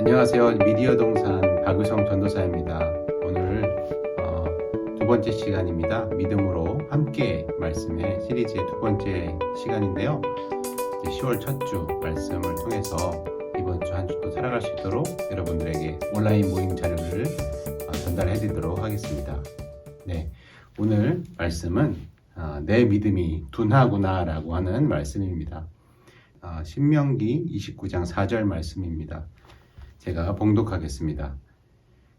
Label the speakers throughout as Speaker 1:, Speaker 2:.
Speaker 1: 안녕하세요. 미디어 동산 박의성 전도사입니다. 오늘 두 번째 시간입니다. 믿음으로 함께 말씀의 시리즈의 두 번째 시간인데요. 10월 첫 주 말씀을 통해서 이번 주 한 주도 살아갈 수 있도록 여러분들에게 온라인 모임 자료를 전달해 드리도록 하겠습니다. 네, 오늘 말씀은 내 믿음이 둔하구나 라고 하는 말씀입니다. 신명기 29장 4절 말씀입니다. 제가 봉독하겠습니다.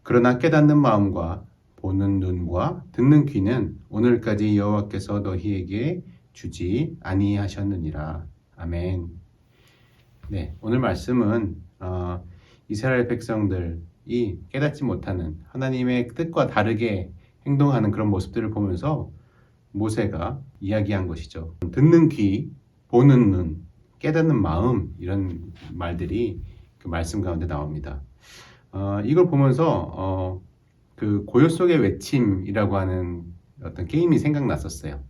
Speaker 1: 그러나 깨닫는 마음과 보는 눈과 듣는 귀는 오늘까지 여호와께서 너희에게 주지 아니하셨느니라. 아멘. 네, 오늘 말씀은 이스라엘 백성들이 깨닫지 못하는 하나님의 뜻과 다르게 행동하는 그런 모습들을 보면서 모세가 이야기한 것이죠. 듣는 귀, 보는 눈, 깨닫는 마음, 이런 말들이 그 말씀 가운데 나옵니다. 이걸 보면서 그 고요 속의 외침이라고 하는 어떤 게임이 생각났었어요.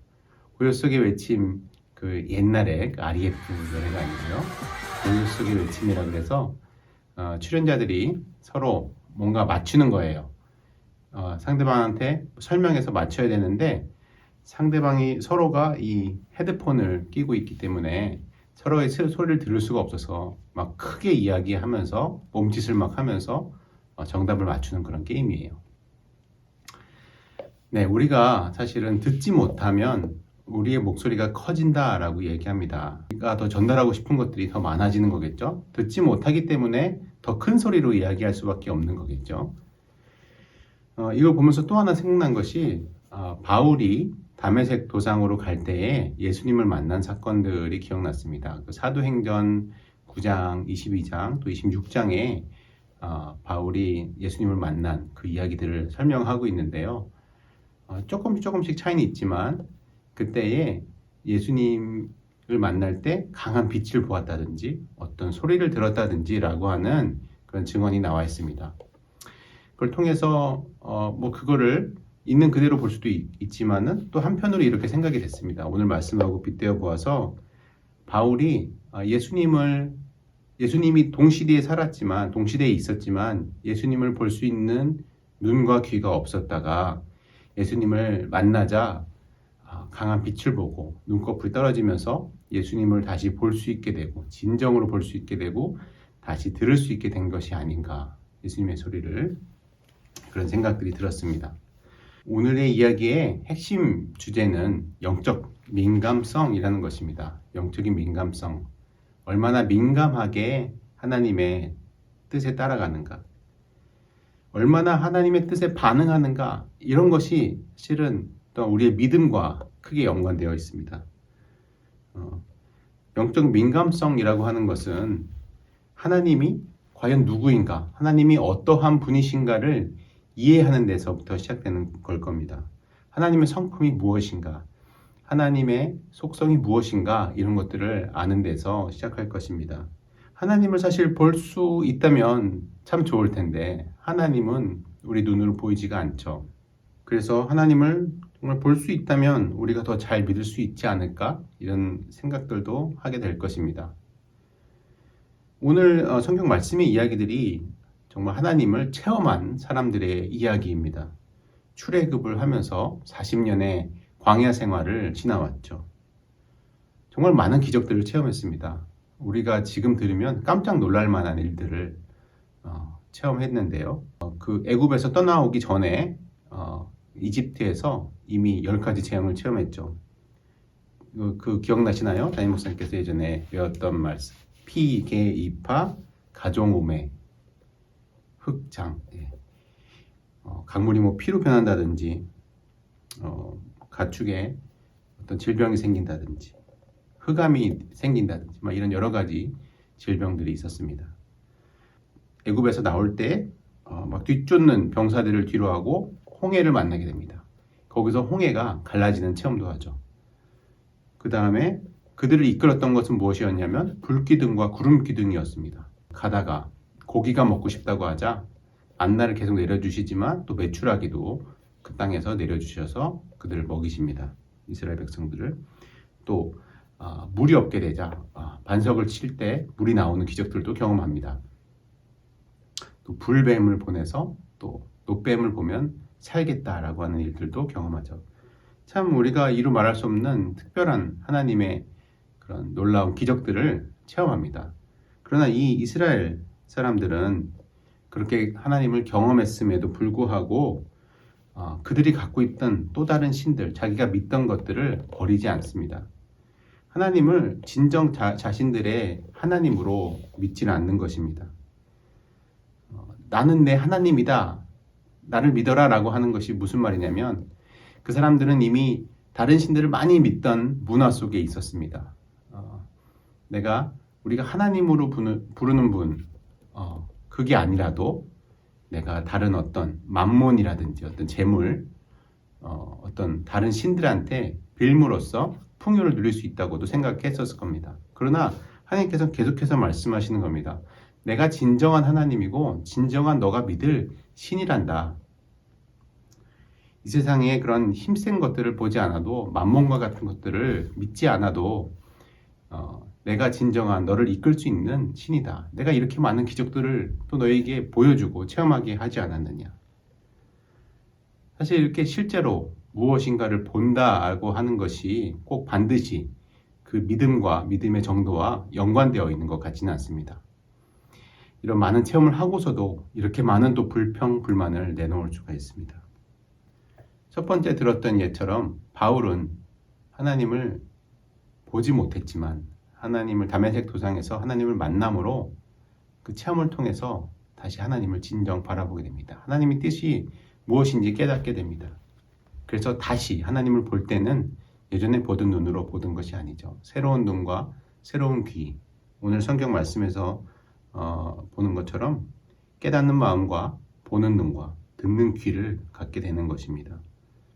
Speaker 1: 고요 속의 외침, 그 옛날에 그 REF 노래가 아니고요. 고요 속의 외침이라 그래서 출연자들이 서로 뭔가 맞추는 거예요. 상대방한테 설명해서 맞춰야 되는데 상대방이 서로가 이 헤드폰을 끼고 있기 때문에 서로의 소리를 들을 수가 없어서 막 크게 이야기하면서 몸짓을 막 하면서 정답을 맞추는 그런 게임이에요. 네, 우리가 사실은 듣지 못하면 우리의 목소리가 커진다라고 얘기합니다. 우리가 더 전달하고 싶은 것들이 더 많아지는 거겠죠. 듣지 못하기 때문에 더 큰 소리로 이야기할 수밖에 없는 거겠죠. 이걸 보면서 또 하나 생각난 것이 바울이 다메섹 도상으로 갈 때에 예수님을 만난 사건들이 기억났습니다. 그 사도행전 9장, 22장, 또 26장에 바울이 예수님을 만난 그 이야기들을 설명하고 있는데요. 조금씩 차이는 있지만 그때에 예수님을 만날 때 강한 빛을 보았다든지 어떤 소리를 들었다든지 라고 하는 그런 증언이 나와 있습니다. 그걸 통해서 그거를 있는 그대로 볼 수도 있지만은 또 한편으로 이렇게 생각이 됐습니다. 오늘 말씀하고 빗대어 보아서 바울이 예수님이 동시대에 살았지만 동시대에 있었지만 예수님을 볼 수 있는 눈과 귀가 없었다가 예수님을 만나자 강한 빛을 보고 눈꺼풀이 떨어지면서 예수님을 다시 볼 수 있게 되고 진정으로 볼 수 있게 되고 다시 들을 수 있게 된 것이 아닌가, 예수님의 소리를, 그런 생각들이 들었습니다. 오늘의 이야기의 핵심 주제는 영적 민감성이라는 것입니다. 영적인 민감성. 얼마나 민감하게 하나님의 뜻에 따라가는가, 얼마나 하나님의 뜻에 반응하는가, 이런 것이 실은 또 우리의 믿음과 크게 연관되어 있습니다. 영적 민감성이라고 하는 것은 하나님이 과연 누구인가, 하나님이 어떠한 분이신가를 이해하는 데서부터 시작되는 걸 겁니다. 하나님의 성품이 무엇인가, 하나님의 속성이 무엇인가, 이런 것들을 아는 데서 시작할 것입니다. 하나님을 사실 볼 수 있다면 참 좋을 텐데 하나님은 우리 눈으로 보이지가 않죠. 그래서 하나님을 정말 볼 수 있다면 우리가 더 잘 믿을 수 있지 않을까, 이런 생각들도 하게 될 것입니다. 오늘 성경 말씀의 이야기들이 정말 하나님을 체험한 사람들의 이야기입니다. 출애굽을 하면서 40년의 광야 생활을 지나왔죠. 정말 많은 기적들을 체험했습니다. 우리가 지금 들으면 깜짝 놀랄 만한 일들을 체험했는데요. 그 애굽에서 떠나오기 전에 이집트에서 이미 10가지 재앙을 체험했죠. 그 기억나시나요? 담임 목사님께서 예전에 배웠던 말씀. 피, 개, 이파, 가종오매, 흑장. 강물이 피로 변한다든지 가축에 어떤 질병이 생긴다든지 흑암이 생긴다든지 이런 여러 가지 질병들이 있었습니다. 애굽에서 나올 때 뒤쫓는 병사들을 뒤로하고 홍해를 만나게 됩니다. 거기서 홍해가 갈라지는 체험도 하죠. 그 다음에 그들을 이끌었던 것은 무엇이었냐면 불기둥과 구름기둥이었습니다. 가다가 고기가 먹고 싶다고 하자 만나를 계속 내려주시지만 또 메추라기도 그 땅에서 내려주셔서 그들을 먹이십니다. 이스라엘 백성들을. 또 물이 없게 되자 반석을 칠 때 물이 나오는 기적들도 경험합니다. 또 불뱀을 보내서 또 노뱀을 보면 살겠다라고 하는 일들도 경험하죠. 참 우리가 이루 말할 수 없는 특별한 하나님의 그런 놀라운 기적들을 체험합니다. 그러나 이 이스라엘 사람들은 그렇게 하나님을 경험했음에도 불구하고 그들이 갖고 있던 또 다른 신들, 자기가 믿던 것들을 버리지 않습니다. 하나님을 진정 자신들의 하나님으로 믿지는 않는 것입니다. 나는 내 하나님이다, 나를 믿어라 라고 하는 것이 무슨 말이냐면 그 사람들은 이미 다른 신들을 많이 믿던 문화 속에 있었습니다. 우리가 하나님으로 부르는 분, 그게 아니라도 내가 다른 어떤 만몬이라든지 어떤 재물, 어떤 다른 신들한테 빌므로써 풍요를 누릴 수 있다고도 생각했었을 겁니다. 그러나 하나님께서 계속해서 말씀하시는 겁니다. 내가 진정한 하나님이고 진정한 너가 믿을 신이란다. 이 세상에 그런 힘센 것들을 보지 않아도 만몬과 같은 것들을 믿지 않아도 내가 진정한 너를 이끌 수 있는 신이다. 내가 이렇게 많은 기적들을 또 너에게 보여주고 체험하게 하지 않았느냐. 사실 이렇게 실제로 무엇인가를 본다고 하는 것이 꼭 반드시 그 믿음과 믿음의 정도와 연관되어 있는 것 같지는 않습니다. 이런 많은 체험을 하고서도 이렇게 많은 또 불평, 불만을 내놓을 수가 있습니다. 첫 번째 들었던 예처럼 바울은 하나님을 보지 못했지만 하나님을 다메섹 도상에서 하나님을 만남으로 그 체험을 통해서 다시 하나님을 진정 바라보게 됩니다. 하나님의 뜻이 무엇인지 깨닫게 됩니다. 그래서 다시 하나님을 볼 때는 예전에 보던 눈으로 보던 것이 아니죠. 새로운 눈과 새로운 귀, 오늘 성경 말씀에서 보는 것처럼 깨닫는 마음과 보는 눈과 듣는 귀를 갖게 되는 것입니다.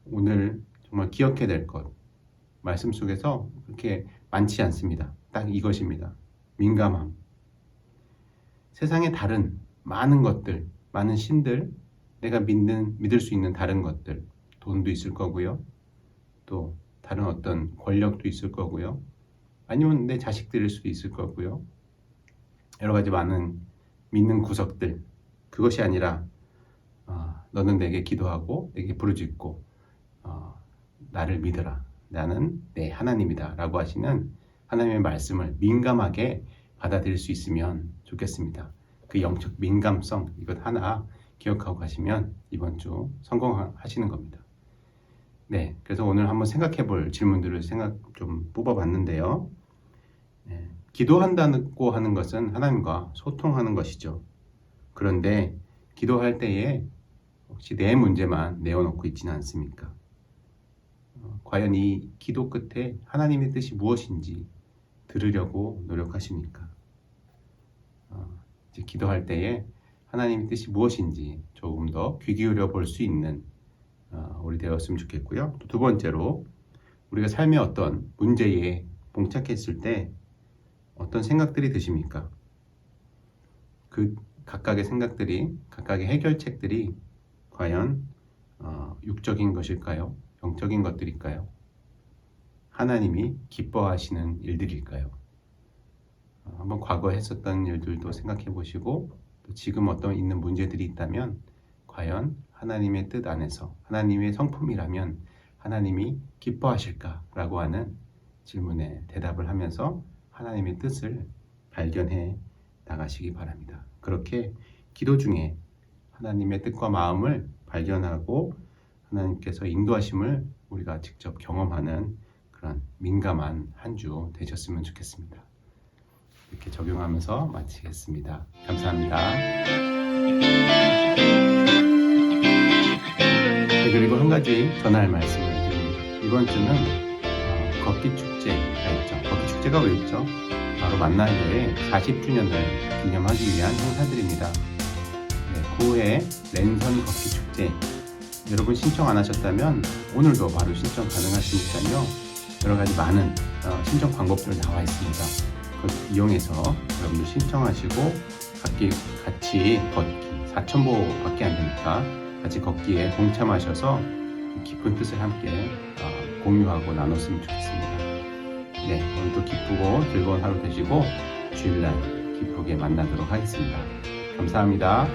Speaker 1: 오늘 정말 기억해야 될 것, 말씀 속에서 그렇게 많지 않습니다. 딱 이것입니다. 민감함. 세상에 다른 많은 것들, 많은 신들, 내가 믿을 수 있는 다른 것들, 돈도 있을 거고요. 또 다른 어떤 권력도 있을 거고요. 아니면 내 자식들일 수도 있을 거고요. 여러 가지 많은 믿는 구석들. 그것이 아니라 너는 내게 기도하고 내게 부르짖고 나를 믿어라. 나는 내 하나님이다 라고 하시는 하나님의 말씀을 민감하게 받아들일 수 있으면 좋겠습니다. 그 영적 민감성 이것 하나 기억하고 가시면 이번 주 성공하시는 겁니다. 네, 그래서 오늘 한번 생각해 볼 질문들을 좀 뽑아봤는데요. 네, 기도한다고 하는 것은 하나님과 소통하는 것이죠. 그런데 기도할 때에 혹시 내 문제만 내어놓고 있지는 않습니까? 과연 이 기도 끝에 하나님의 뜻이 무엇인지 들으려고 노력하십니까? 이제 기도할 때에 하나님의 뜻이 무엇인지 조금 더 귀 기울여 볼 수 있는 우리 되었으면 좋겠고요. 또 두 번째로 우리가 삶의 어떤 문제에 봉착했을 때 어떤 생각들이 드십니까? 그 각각의 생각들이, 각각의 해결책들이 과연 육적인 것일까요? 영적인 것들일까요? 하나님이 기뻐하시는 일들일까요? 한번 과거에 했었던 일들도 생각해 보시고 또 지금 어떤 있는 문제들이 있다면 과연 하나님의 뜻 안에서 하나님의 성품이라면 하나님이 기뻐하실까라고 하는 질문에 대답을 하면서 하나님의 뜻을 발견해 나가시기 바랍니다. 그렇게 기도 중에 하나님의 뜻과 마음을 발견하고 하나님께서 인도하심을 우리가 직접 경험하는 그런 민감한 한 주 되셨으면 좋겠습니다. 이렇게 적용하면서 마치겠습니다. 감사합니다. 네, 그리고 한 가지 전할 말씀을 드립니다. 이번 주는 걷기 축제가 있죠. 걷기 축제가 왜 있죠? 바로 만나교회 40주년을 기념하기 위한 행사들입니다. 네, 9회 랜선 걷기 축제. 여러분 신청 안 하셨다면 오늘도 바로 신청 가능하시니까요. 여러 가지 많은 신청 방법들 나와 있습니다. 그걸 이용해서 여러분들 신청하시고 같이 걷기 4,000보밖에 안 되니까 같이 걷기에 동참하셔서 깊은 뜻을 함께 공유하고 나눴으면 좋겠습니다. 네, 오늘도 기쁘고 즐거운 하루 되시고 주일날 기쁘게 만나도록 하겠습니다. 감사합니다.